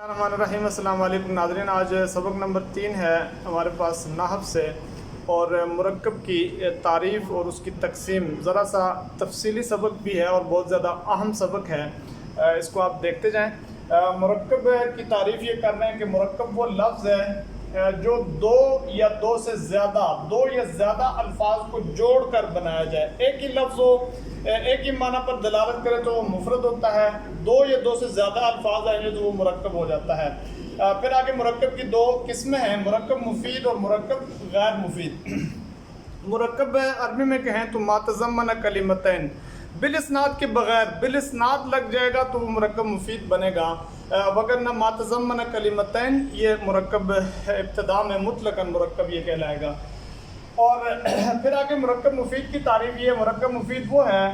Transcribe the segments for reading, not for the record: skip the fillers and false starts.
الرحمن الرحیم السلام علیکم ناظرین، آج سبق نمبر 3 ہے ہمارے پاس نحو سے، اور مرکب کی تعریف اور اس کی تقسیم ذرا سا تفصیلی سبق بھی ہے اور بہت زیادہ اہم سبق ہے، اس کو آپ دیکھتے جائیں۔ مرکب کی تعریف یہ کر رہے ہیں کہ مرکب وہ لفظ ہے جو دو یا زیادہ الفاظ کو جوڑ کر بنایا جائے۔ ایک ہی لفظ ہو، ایک ہی معنی پر دلالت کرے تو وہ مفرد ہوتا ہے، دو یا دو سے زیادہ الفاظ آئیں گے تو وہ مرکب ہو جاتا ہے۔ پھر آگے مرکب کی دو قسمیں ہیں، مرکب مفید اور مرکب غیر مفید۔ مرکب عربی میں کہیں تو ما تضمن کلمتین، بالاسناد کے بغیر بالاسناد لگ جائے گا تو وہ مرکب مفید بنے گا، وگرنہ ما تضمن کلمتین یہ مرکب ابتدا میں مطلقاً مرکب یہ کہلائے گا۔ اور پھر آگے مرکب مفید کی تعریف یہ، مرکب مفید وہ ہے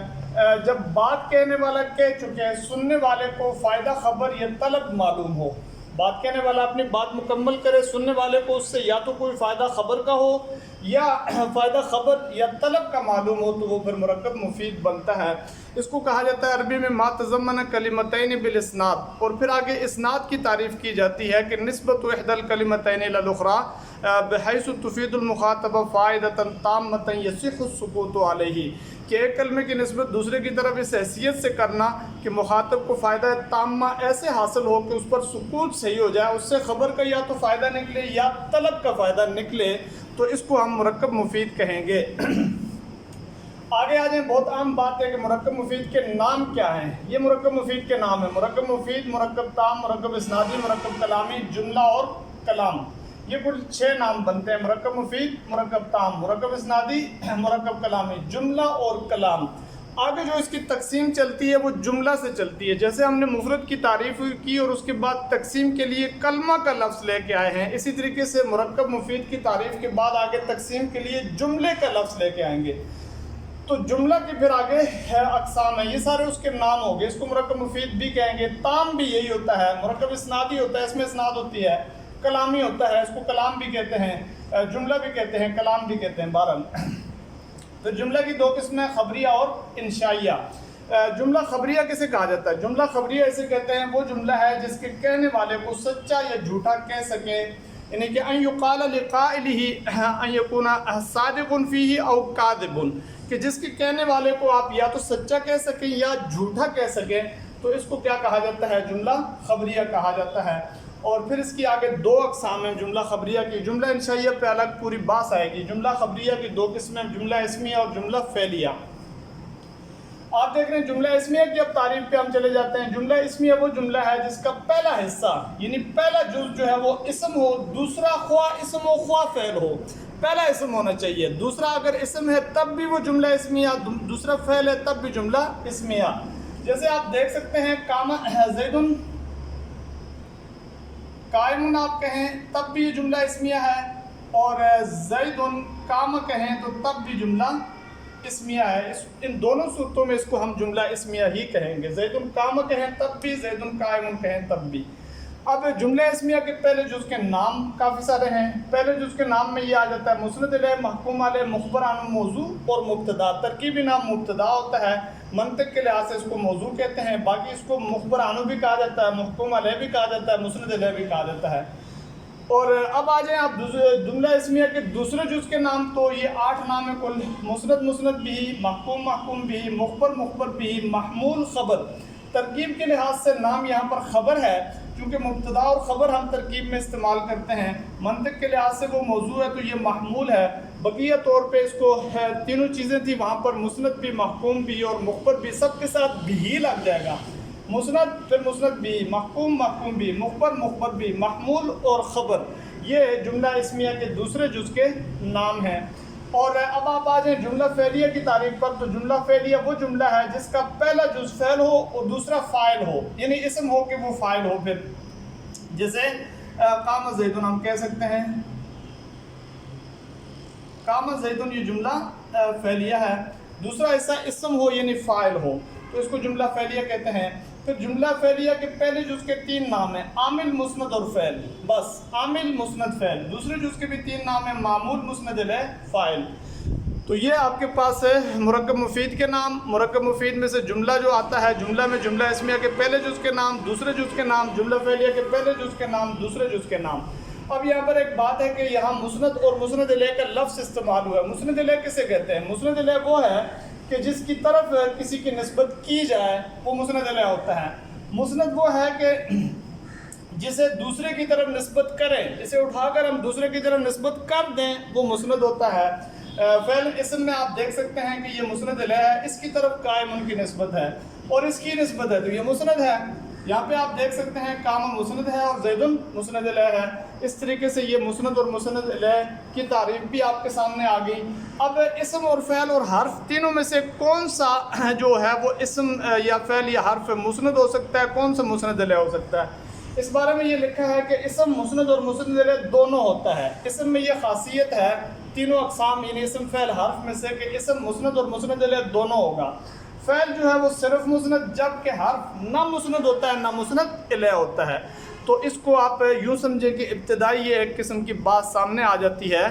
جب بات کہنے والا کہہ چکے سننے والے کو فائدہ خبر یا طلب معلوم ہو۔ بات کہنے والا اپنی بات مکمل کرے، سننے والے کو اس سے یا تو کوئی فائدہ خبر کا ہو یا فائدہ خبر یا طلب کا معلوم ہو تو وہ پھر مرکب مفید بنتا ہے۔ اس کو کہا جاتا ہے عربی میں ما تضمن کلمتین بالاسناد۔ اور پھر آگے اسناد کی تعریف کی جاتی ہے کہ نسبت احدى الکلمتین الی الاخرى بحیث تفید المخاطب فائدۃ تامۃ یصح السکوت علیہ، کہ ایک کلمے کی نسبت دوسرے کی طرف اس حیثیت سے کرنا کہ مخاطب کو فائدہ تامہ ایسے حاصل ہو کہ اس پر سکوت صحیح ہو جائے، اس سے خبر کا یا تو فائدہ نکلے یا طلب کا فائدہ نکلے، تو اس کو ہم مرکب مفید کہیں گے۔ آگے آ جائیں، بہت عام بات ہے کہ مرکب مفید کے نام کیا ہیں۔ یہ مرکب مفید کے نام ہیں: مرکب مفید، مرکب تام، مرکب اسنادی، مرکب کلامی، جملہ اور کلام۔ یہ کل 6 نام بنتے ہیں: مرکب مفید، مرکب تام، مرکب اسنادی، مرکب کلامی، جملہ اور کلام۔ آگے جو اس کی تقسیم چلتی ہے وہ جملہ سے چلتی ہے۔ جیسے ہم نے مفرد کی تعریف کی اور اس کے بعد تقسیم کے لیے کلمہ کا لفظ لے کے آئے ہیں، اسی طریقے سے مرکب مفید کی تعریف کے بعد آگے تقسیم کے لیے جملے کا لفظ لے کے آئیں گے۔ تو جملہ کی پھر آگے اقسام ہیں، یہ سارے اس کے نام ہو گئے۔ اس کو مرکب مفید بھی کہیں گے، تام بھی یہی ہوتا ہے، مرکب اسنادی ہوتا ہے، اس میں اسناد ہوتی ہے، کلامی ہوتا ہے، اس کو کلام بھی کہتے ہیں، جملہ بھی کہتے ہیں، کلام بھی کہتے ہیں، بہرحال۔ تو جملہ کی 2 قسمیں، خبریہ اور انشائیہ۔ جملہ خبریہ کسے کہا جاتا ہے؟ جملہ خبریہ اسے کہتے ہیں وہ جملہ ہے جس کے کہنے والے کو سچا یا جھوٹا کہہ سکے، یعنی کہ ان یقال لقائلہ ان یکون صادق فیہ او کاذب، کہ جس کے کہنے والے کو آپ یا تو سچا کہہ سکیں یا جھوٹا کہہ سکیں، تو اس کو کیا کہا جاتا ہے؟ جملہ خبریہ کہا جاتا ہے۔ اور پھر اس کی آگے 2 اقسام ہیں جملہ خبریہ کی۔ جملہ انشائیہ پہ الگ پوری بات آئے گی۔ جملہ خبریہ کی 2 قسمیں، جملہ اسمیہ اور جملہ فعلیہ۔ آپ دیکھ رہے ہیں جملہ اسمیہ کی اب تعریف پہ ہم چلے جاتے ہیں۔ جملہ اسمیہ وہ جملہ ہے جس کا پہلا حصہ یعنی پہلا جز جو ہے وہ اسم ہو، دوسرا خواہ اسم ہو خواہ فعل ہو۔ پہلا اسم ہونا چاہیے، دوسرا اگر اسم ہے تب بھی وہ جملہ اسمیہ، دوسرا فعل ہے تب بھی جملہ اسمیہ۔ جیسے آپ دیکھ سکتے ہیں قام زیدن، قائم آپ کہیں تب بھی یہ جملہ اسمیہ ہے، اور زیدن قام کہیں تو تب بھی جملہ اسمیہ ہے۔ ان دونوں صورتوں میں اس کو ہم جملہ اسمیہ ہی کہیں گے، زیدن قام کہیں تب بھی، زیدن قائم کہیں تب بھی۔ اب جملہ اسمیہ کے پہلے جز کے نام کافی سارے ہیں۔ پہلے جز کے نام میں یہ آ جاتا ہے مسند علیہ، محکوم علیہ، مخبر عنہ، موضوع اور مبتدا۔ ترکیبی نام مبتدا ہوتا ہے، منطق کے لحاظ سے اس کو موضوع کہتے ہیں، باقی اس کو مخبر عنہ بھی کہا جاتا ہے، محکوم علیہ بھی کہا جاتا ہے، مسند علیہ بھی کہا جاتا ہے۔ اور اب آ جائیں آپ جملہ اسمیہ کے دوسرے جز کے نام، تو یہ 8 نام ہیں کل: مسند مسند بھی، محکوم محکوم بھی، مخبر مخبر بھی، محمول خبر۔ ترکیب کے لحاظ سے نام یہاں پر خبر ہے، کیونکہ مبتدا اور خبر ہم ترکیب میں استعمال کرتے ہیں۔ منطق کے لحاظ سے وہ موضوع ہے تو یہ محمول ہے۔ بقیہ طور پہ اس کو تینوں چیزیں تھیں وہاں پر، مسند بھی، محکوم بھی اور مخبر بھی، سب کے ساتھ بھی ہی لگ جائے گا۔ مسند پھر مسند بھی، محکوم محکوم بھی، مخبر مخبر بھی، محمول اور خبر، یہ جملہ اسمیہ کے دوسرے جز کے نام ہیں۔ اور اب آپ آ جائیں جملہ فعلیہ کی تعریف پر، تو جملہ فعلیہ وہ جملہ ہے جس کا پہلا جز فعل ہو اور دوسرا فاعل ہو، یعنی اسم ہو کہ وہ فاعل ہو۔ پھر جیسے قام زیدن ہم کہہ سکتے ہیں، قام زیدن یہ جملہ فعلیہ ہے، دوسرا حصہ اسم ہو یعنی فاعل ہو تو اس کو جملہ فعلیہ کہتے ہیں۔ پھر جملہ فعلیہ کے پہلے جز کے 3 نام ہیں: عامل، مسند اور فعل، بس عامل مسند فعل۔ دوسرے جز کے بھی 3 نام ہیں: معمول، مسند علیہ، فاعل۔ تو یہ آپ کے پاس ہے مرکب مفید کے نام. مرکب مفید میں سے جملہ جو آتا ہے، جملہ میں جملہ اسمیہ کے پہلے جز کے نام، دوسرے جز کے نام، جملہ فعلیہ کے پہلے جز کے نام، دوسرے جز کے نام. اب یہاں پر ایک بات ہے کہ یہاں مسند اور مسند الیہ کا لفظ استعمال ہوا ہے. مسند الیہ کسے کہتے ہیں؟ مسند الیہ وہ ہے کہ جس کی طرف کسی کی نسبت کی جائے وہ مسند الیہ ہوتا ہے. مسند وہ ہے کہ جسے دوسرے کی طرف نسبت کریں، جسے اٹھا کر ہم دوسرے کی طرف نسبت کر دیں، وہ مسند ہوتا ہے. فعل اسم میں آپ دیکھ سکتے ہیں کہ یہ مسند الیہ ہے، اس کی طرف قائم ان کی نسبت ہے اور اس کی نسبت ہے تو یہ مسند ہے. یہاں پہ آپ دیکھ سکتے ہیں قام مسند ہے اور زید مسند الیہ ہے. اس طریقے سے یہ مسند اور مسند الیہ کی تعریف بھی آپ کے سامنے آ گئی. اب اسم اور فعل اور حرف تینوں میں سے کون سا جو ہے وہ اسم یا فعل یا حرف مسند ہو سکتا ہے، کون سا مسند الیہ ہو سکتا ہے؟ اس بارے میں یہ لکھا ہے کہ اسم مسند اور مسند الیہ دونوں ہوتا ہے. اسم میں یہ خاصیت ہے تینوں اقسام یعنی اسم فعل حرف میں سے کہ اسم مسند اور مسند الیہ دونوں ہوگا. فعل جو ہے وہ صرف مسند، جبکہ حرف نہ مسند ہوتا ہے نہ مسند الیہ ہوتا ہے. تو اس کو آپ یوں سمجھیں کہ ابتدائی یہ ایک قسم کی بات سامنے آ جاتی ہے.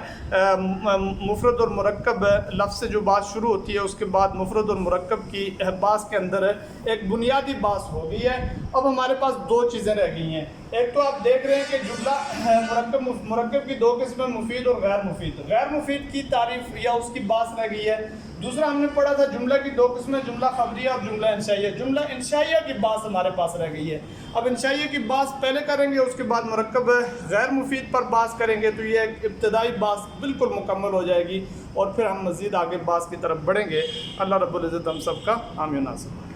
مفرد اور مرکب لفظ سے جو بات شروع ہوتی ہے اس کے بعد مفرد اور مرکب کی باس کے اندر ایک بنیادی باس ہو گئی ہے. اب ہمارے پاس دو چیزیں رہ گئی ہیں. ایک تو آپ دیکھ رہے ہیں کہ جملہ مرکب کی دو قسمیں مفید اور غیر مفید. غیر مفید کی تعریف یا اس کی باس رہ گئی ہے. دوسرا ہم نے پڑھا تھا جملہ کی دو قسمیں، جملہ خبریہ اور جملہ انشائیہ. جملہ انشائیہ کی باس ہمارے پاس رہ گئی ہے. اب انشائیہ کی باس پہلے کریں گے، اس کے بعد مرکب غیر مفید پر باس کریں گے تو یہ ایک ابتدائی باس بالکل مکمل ہو جائے گی اور پھر ہم مزید آگے باس کی طرف بڑھیں گے. اللہ رب العزت ہم سب کا حامی و ناصر.